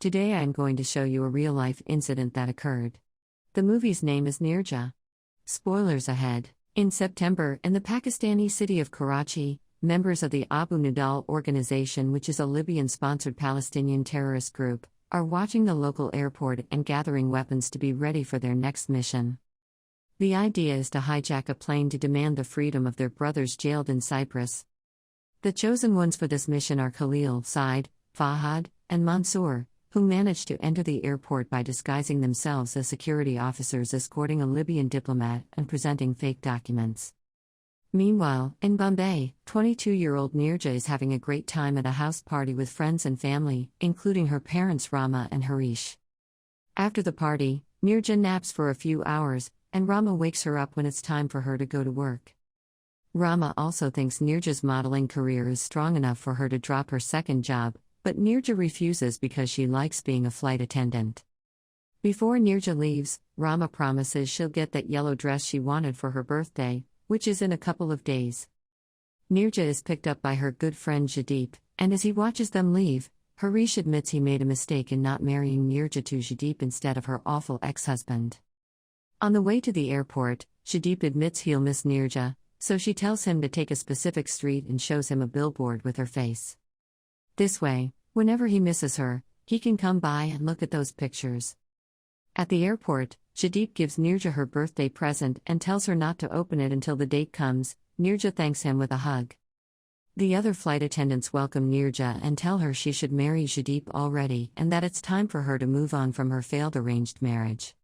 Today I am going to show you a real-life incident that occurred. The movie's name is NEERJA. Spoilers ahead. In September, in the Pakistani city of Karachi, members of the Abu Nidal organization, which is a Libyan-sponsored Palestinian terrorist group, are watching the local airport and gathering weapons to be ready for their next mission. The idea is to hijack a plane to demand the freedom of their brothers jailed in Cyprus. The chosen ones for this mission are Khalil, Said, Fahad, and Mansour, who managed to enter the airport by disguising themselves as security officers escorting a Libyan diplomat and presenting fake documents. Meanwhile, in Bombay, 22-year-old NEERJA is having a great time at a house party with friends and family, including her parents Rama and Harish. After the party, NEERJA naps for a few hours, and Rama wakes her up when it's time for her to go to work. Rama also thinks NEERJA's modeling career is strong enough for her to drop her second job, but NEERJA refuses because she likes being a flight attendant. Before NEERJA leaves, Rama promises she'll get that yellow dress she wanted for her birthday, which is in a couple of days. NEERJA is picked up by her good friend Jaideep, and as he watches them leave, Harish admits he made a mistake in not marrying NEERJA to Jaideep instead of her awful ex-husband. On the way to the airport, Jaideep admits he'll miss NEERJA, so she tells him to take a specific street and shows him a billboard with her face. This way, whenever he misses her, he can come by and look at those pictures. At the airport, Jaideep gives NEERJA her birthday present and tells her not to open it until the date comes. NEERJA thanks him with a hug. The other flight attendants welcome NEERJA and tell her she should marry Jaideep already and that it's time for her to move on from her failed arranged marriage.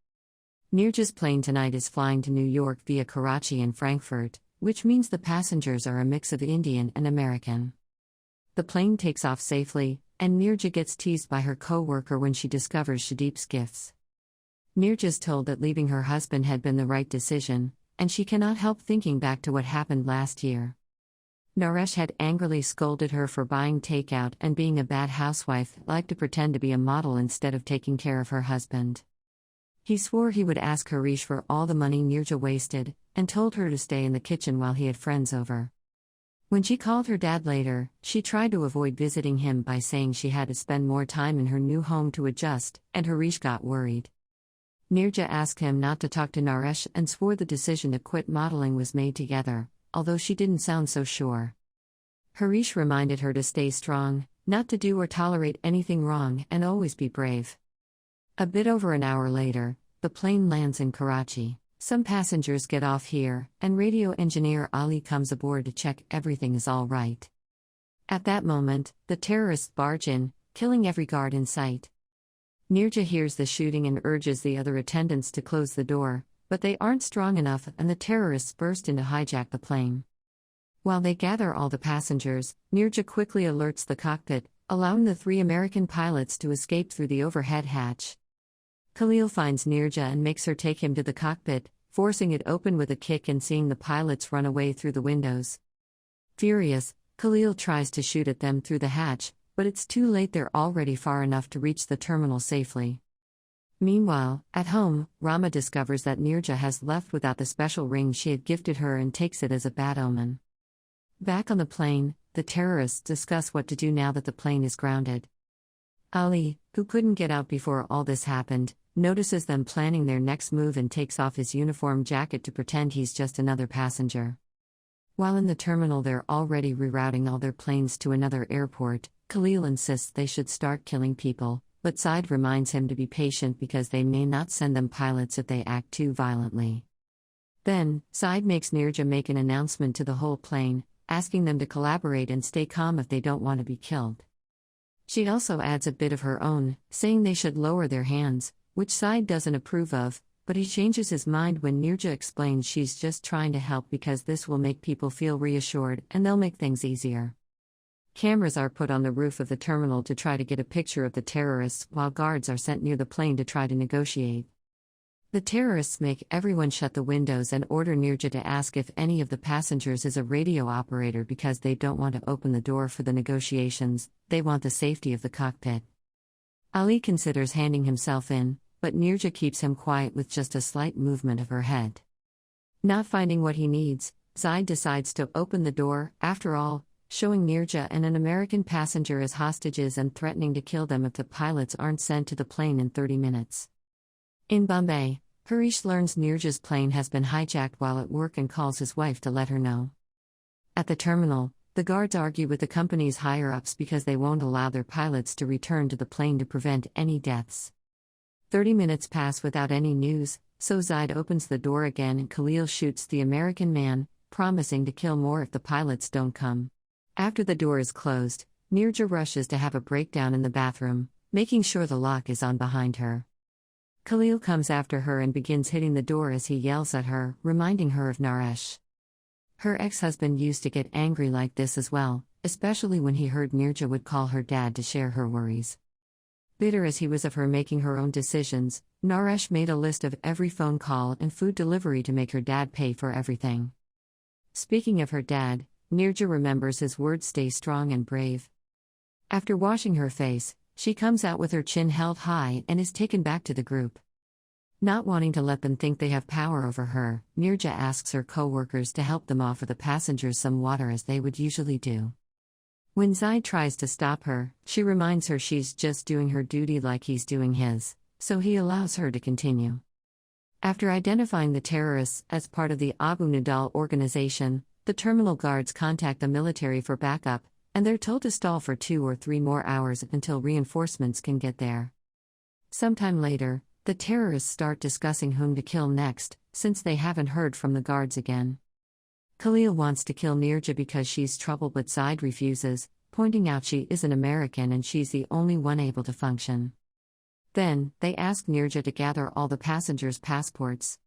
NEERJA's plane tonight is flying to New York via Karachi and Frankfurt, which means the passengers are a mix of Indian and American. The plane takes off safely, and NEERJA gets teased by her co-worker when she discovers Jaideep's gifts. NEERJA's told that leaving her husband had been the right decision, and she cannot help thinking back to what happened last year. Naresh had angrily scolded her for buying takeout and being a bad housewife, like to pretend to be a model instead of taking care of her husband. He swore he would ask Harish for all the money NEERJA wasted, and told her to stay in the kitchen while he had friends over. When she called her dad later, she tried to avoid visiting him by saying she had to spend more time in her new home to adjust, and Harish got worried. NEERJA asked him not to talk to Naresh and swore the decision to quit modeling was made together, although she didn't sound so sure. Harish reminded her to stay strong, not to do or tolerate anything wrong, and always be brave. A bit over an hour later, the plane lands in Karachi. Some passengers get off here, and radio engineer Ali comes aboard to check everything is all right. At that moment, the terrorists barge in, killing every guard in sight. NEERJA hears the shooting and urges the other attendants to close the door, but they aren't strong enough and the terrorists burst in to hijack the plane. While they gather all the passengers, NEERJA quickly alerts the cockpit, allowing the 3 American pilots to escape through the overhead hatch. Khalil finds NEERJA and makes her take him to the cockpit, forcing it open with a kick and seeing the pilots run away through the windows. Furious, Khalil tries to shoot at them through the hatch, but it's too late, they're already far enough to reach the terminal safely. Meanwhile, at home, Rama discovers that NEERJA has left without the special ring she had gifted her and takes it as a bad omen. Back on the plane, the terrorists discuss what to do now that the plane is grounded. Ali, who couldn't get out before all this happened, notices them planning their next move and takes off his uniform jacket to pretend he's just another passenger. While in the terminal, they're already rerouting all their planes to another airport. Khalil insists they should start killing people, but Said reminds him to be patient because they may not send them pilots if they act too violently. Then, Said makes NEERJA make an announcement to the whole plane, asking them to collaborate and stay calm if they don't want to be killed. She also adds a bit of her own, saying they should lower their hands, which Said doesn't approve of, but he changes his mind when NEERJA explains she's just trying to help because this will make people feel reassured and they'll make things easier. Cameras are put on the roof of the terminal to try to get a picture of the terrorists, while guards are sent near the plane to try to negotiate. The terrorists make everyone shut the windows and order NEERJA to ask if any of the passengers is a radio operator because they don't want to open the door for the negotiations, they want the safety of the cockpit. Ali considers handing himself in, but NEERJA keeps him quiet with just a slight movement of her head. Not finding what he needs, Said decides to open the door. After all, showing NEERJA and an American passenger as hostages and threatening to kill them if the pilots aren't sent to the plane in 30 minutes. In Bombay, Harish learns NEERJA's plane has been hijacked while at work and calls his wife to let her know. At the terminal, the guards argue with the company's higher-ups because they won't allow their pilots to return to the plane to prevent any deaths. 30 minutes pass without any news, so Zaid opens the door again and Khalil shoots the American man, promising to kill more if the pilots don't come. After the door is closed, NEERJA rushes to have a breakdown in the bathroom, making sure the lock is on behind her. Khalil comes after her and begins hitting the door as he yells at her, reminding her of Naresh. Her ex-husband used to get angry like this as well, especially when he heard NEERJA would call her dad to share her worries. Bitter as he was of her making her own decisions, Naresh made a list of every phone call and food delivery to make her dad pay for everything. Speaking of her dad, NEERJA remembers his words, "Stay strong and brave." After washing her face, she comes out with her chin held high and is taken back to the group. Not wanting to let them think they have power over her, NEERJA asks her co-workers to help them offer the passengers some water as they would usually do. When Zaid tries to stop her, she reminds her she's just doing her duty like he's doing his, so he allows her to continue. After identifying the terrorists as part of the Abu Nidal organization, the terminal guards contact the military for backup, and they're told to stall for 2 or 3 more hours until reinforcements can get there. Sometime later, the terrorists start discussing whom to kill next, since they haven't heard from the guards again. Khalil wants to kill NEERJA because she's trouble, but Zaid refuses, pointing out she is an American and she's the only one able to function. Then, they ask NEERJA to gather all the passengers' passports.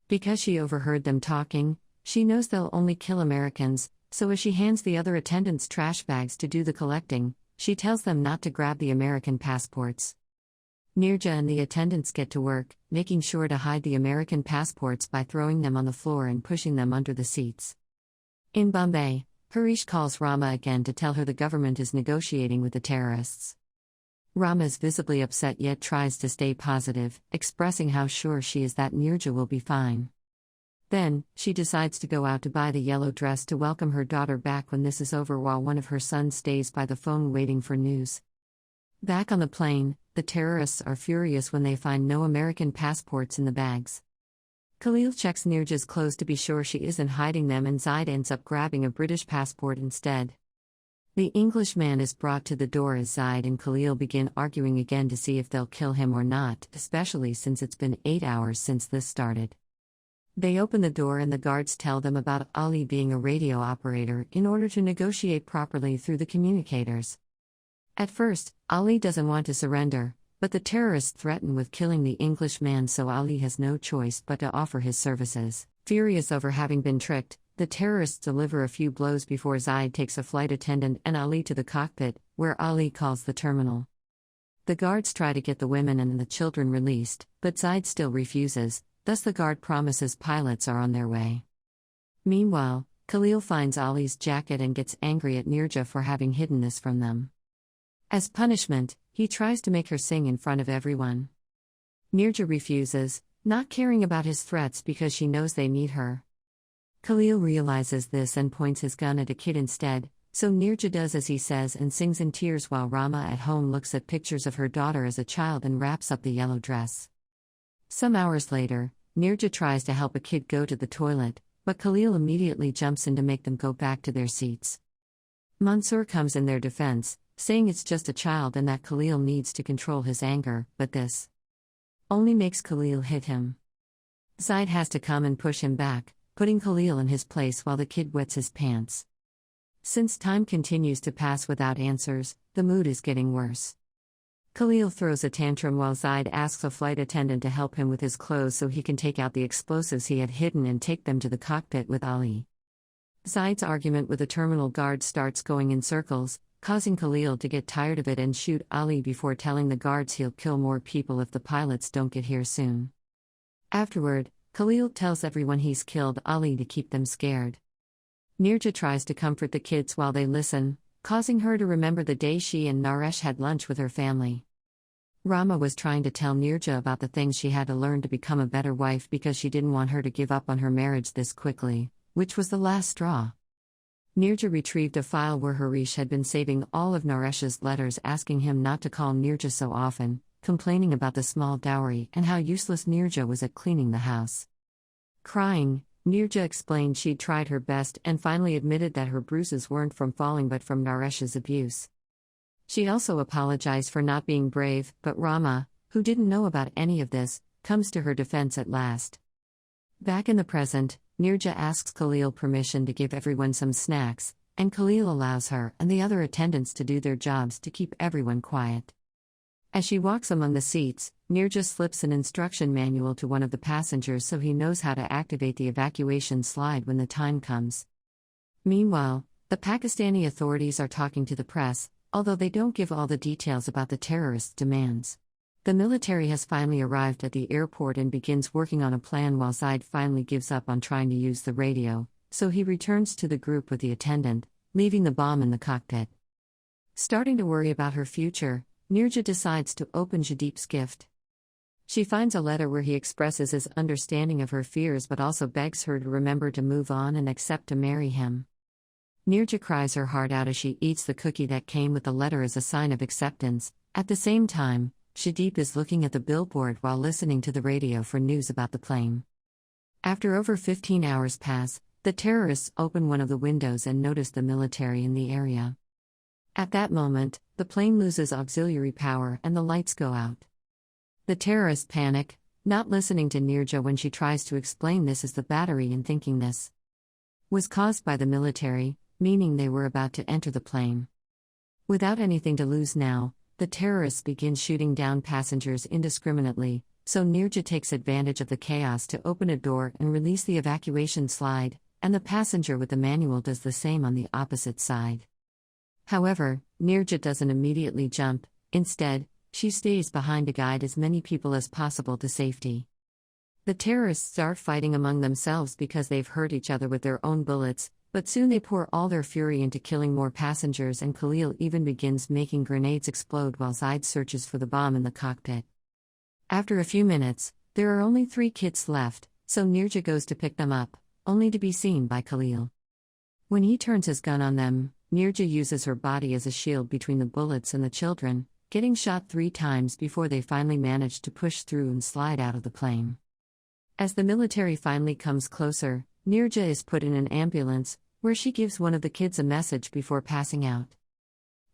Because she overheard them talking, she knows they'll only kill Americans, so as she hands the other attendants trash bags to do the collecting, she tells them not to grab the American passports. NEERJA and the attendants get to work, making sure to hide the American passports by throwing them on the floor and pushing them under the seats. In Bombay, Harish calls Rama again to tell her the government is negotiating with the terrorists. Rama is visibly upset yet tries to stay positive, expressing how sure she is that NEERJA will be fine. Then, she decides to go out to buy the yellow dress to welcome her daughter back when this is over, while one of her sons stays by the phone waiting for news. Back on the plane, the terrorists are furious when they find no American passports in the bags. Khalil checks NEERJA's clothes to be sure she isn't hiding them, and Zaid ends up grabbing a British passport instead. The Englishman is brought to the door as Zaid and Khalil begin arguing again to see if they'll kill him or not, especially since it's been 8 hours since this started. They open the door and the guards tell them about Ali being a radio operator in order to negotiate properly through the communicators. At first, Ali doesn't want to surrender, but the terrorists threaten with killing the Englishman, so Ali has no choice but to offer his services. Furious over having been tricked, the terrorists deliver a few blows before Zaid takes a flight attendant and Ali to the cockpit, where Ali calls the terminal. The guards try to get the women and the children released, but Zaid still refuses, thus the guard promises pilots are on their way. Meanwhile, Khalil finds Ali's jacket and gets angry at NEERJA for having hidden this from them. As punishment, he tries to make her sing in front of everyone. NEERJA refuses, not caring about his threats because she knows they need her. Khalil realizes this and points his gun at a kid instead, so NEERJA does as he says and sings in tears while Rama at home looks at pictures of her daughter as a child and wraps up the yellow dress. Some hours later, NEERJA tries to help a kid go to the toilet, but Khalil immediately jumps in to make them go back to their seats. Mansoor comes in their defense, saying it's just a child and that Khalil needs to control his anger, but this only makes Khalil hit him. Zaid has to come and push him back, putting Khalil in his place while the kid wets his pants. Since time continues to pass without answers, the mood is getting worse. Khalil throws a tantrum while Zaid asks a flight attendant to help him with his clothes so he can take out the explosives he had hidden and take them to the cockpit with Ali. Zaid's argument with the terminal guard starts going in circles, causing Khalil to get tired of it and shoot Ali before telling the guards he'll kill more people if the pilots don't get here soon. Afterward, Khalil tells everyone he's killed Ali to keep them scared. NEERJA tries to comfort the kids while they listen, causing her to remember the day she and Naresh had lunch with her family. Rama was trying to tell NEERJA about the things she had to learn to become a better wife because she didn't want her to give up on her marriage this quickly, which was the last straw. NEERJA retrieved a file where Harish had been saving all of Naresha's letters asking him not to call NEERJA so often, complaining about the small dowry and how useless NEERJA was at cleaning the house. Crying, NEERJA explained she'd tried her best and finally admitted that her bruises weren't from falling but from Naresha's abuse. She also apologized for not being brave, but Rama, who didn't know about any of this, comes to her defense at last. Back in the present, NEERJA asks Khalil permission to give everyone some snacks, and Khalil allows her and the other attendants to do their jobs to keep everyone quiet. As she walks among the seats, NEERJA slips an instruction manual to one of the passengers so he knows how to activate the evacuation slide when the time comes. Meanwhile, the Pakistani authorities are talking to the press, although they don't give all the details about the terrorists' demands. The military has finally arrived at the airport and begins working on a plan while Zaid finally gives up on trying to use the radio, so he returns to the group with the attendant, leaving the bomb in the cockpit. Starting to worry about her future, NEERJA decides to open Jadip's gift. She finds a letter where he expresses his understanding of her fears but also begs her to remember to move on and accept to marry him. NEERJA cries her heart out as she eats the cookie that came with the letter as a sign of acceptance. At the same time, Jadip is looking at the billboard while listening to the radio for news about the plane. After over 15 hours pass, the terrorists open one of the windows and notice the military in the area. At that moment, the plane loses auxiliary power and the lights go out. The terrorists panic, not listening to NEERJA when she tries to explain this as the battery and thinking this was caused by the military, meaning they were about to enter the plane. Without anything to lose now, the terrorists begin shooting down passengers indiscriminately, so NEERJA takes advantage of the chaos to open a door and release the evacuation slide, and the passenger with the manual does the same on the opposite side. However, NEERJA doesn't immediately jump. Instead, she stays behind to guide as many people as possible to safety. The terrorists start fighting among themselves because they've hurt each other with their own bullets, but soon they pour all their fury into killing more passengers, and Khalil even begins making grenades explode while Zaid searches for the bomb in the cockpit. After a few minutes, there are only 3 kids left, so NEERJA goes to pick them up, only to be seen by Khalil. When he turns his gun on them, NEERJA uses her body as a shield between the bullets and the children, getting shot 3 times before they finally manage to push through and slide out of the plane. As the military finally comes closer, NEERJA is put in an ambulance, where she gives one of the kids a message before passing out.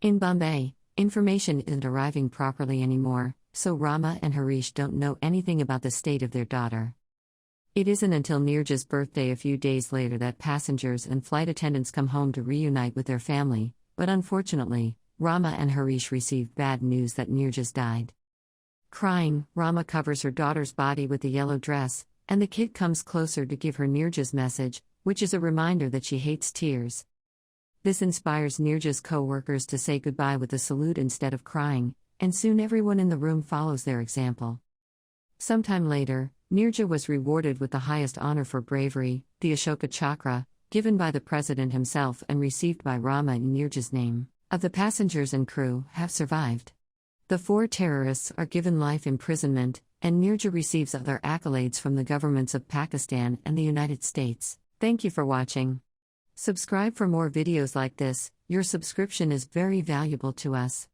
In Bombay, information isn't arriving properly anymore, so Rama and Harish don't know anything about the state of their daughter. It isn't until NEERJA's birthday a few days later that passengers and flight attendants come home to reunite with their family, but unfortunately, Rama and Harish receive bad news that NEERJA's died. Crying, Rama covers her daughter's body with the yellow dress, and the kid comes closer to give her NEERJA's message, which is a reminder that she hates tears. This inspires NEERJA's co-workers to say goodbye with a salute instead of crying, and soon everyone in the room follows their example. Sometime later, NEERJA was rewarded with the highest honor for bravery, the Ashoka Chakra, given by the president himself and received by Rama in NEERJA's name. Of the passengers and crew have survived. The 4 terrorists are given life imprisonment, and NEERJA receives other accolades from the governments of Pakistan and the United States. Thank you for watching. Subscribe for more videos like this. Your subscription is very valuable to us.